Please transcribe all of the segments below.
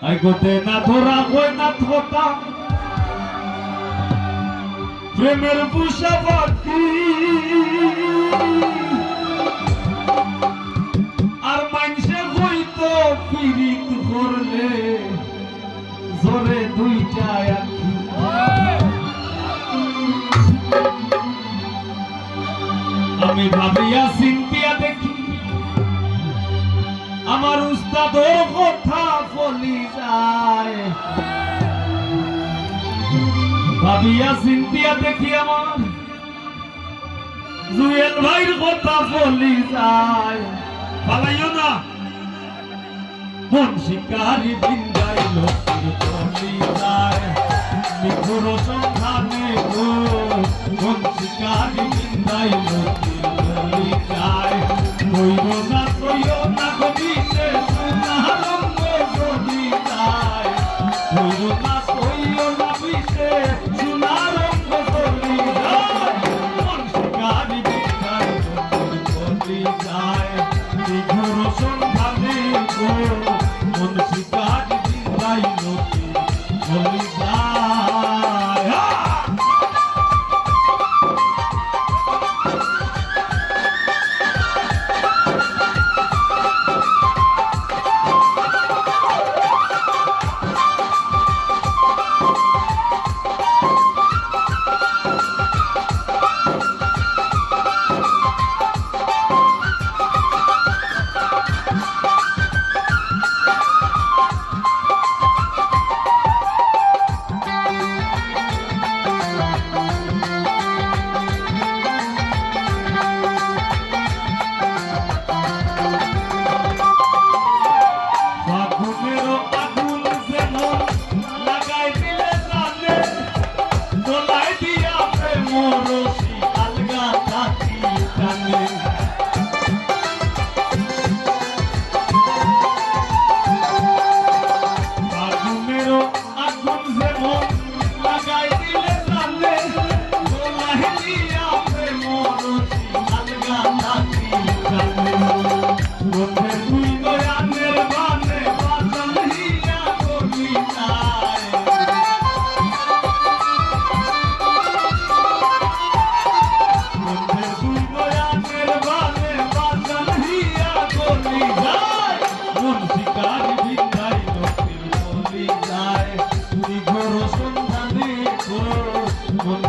I গোতে না ধরা কই না থোতা প্রেমের বুশা বাতি আর মানসে হইতো পিরিত করলে জোরে দুইটা আঁখি আমি ভাবিয়া চিন্তিয়া দেখি আমার উস্তাদের কথা বলি যায় ভাবিয়া চিন্তিয়া দেখি আমার জুয়েল ভাইয়ের কথা বলি যায় ভালাইও না মন শিকারি বিন্দাই লোকের বলি যায় মিঠুর সন্ধানে গো মন শিকারি বিন্দাই লোকের বলি যায় কইরো না কইও না কবিতে সুনারঙ্গ বলি যায় কইরো না কইও না বিতে সুনারঙ্গ বলি যায় মন শিকারি বিন্দাই লোকের বলি যায় মিঠুর সন্ধানে গো মন শিকারি বিন্দাই লোকের বলি যায়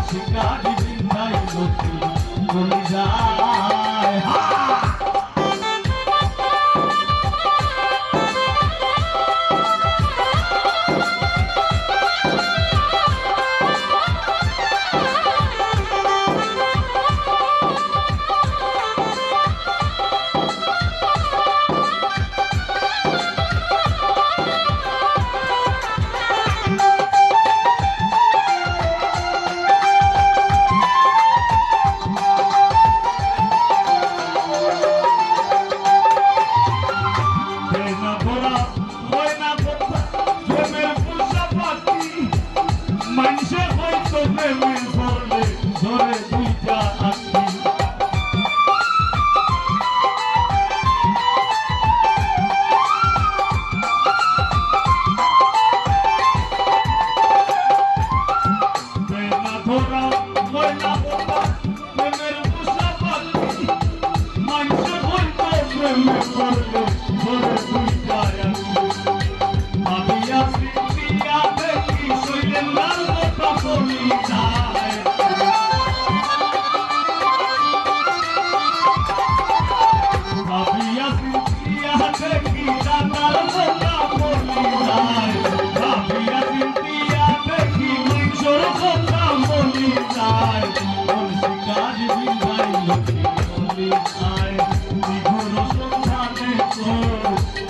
শিকারি বিন্দাই লোকের বলি যায়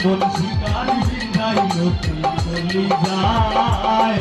মন শিকারি বিন্দাই লোকের বলি যায়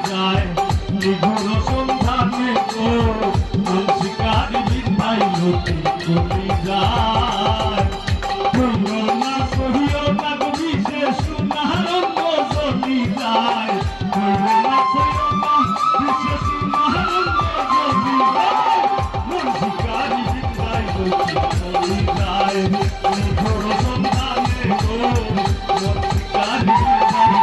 যায় নিঘুর সন্ধানে গো মন শিকারি বিন্দাই লতি চলে যায় কইও না সহিও না গো বিশেষ সুনারঙ্গ চলি যায় কইও না সহিও না বিশেষ সুনারঙ্গ চলি যায় মন শিকারি বিন্দাই লতি চলে যায় নিঘুর সন্ধানে গো মন শিকারি যায়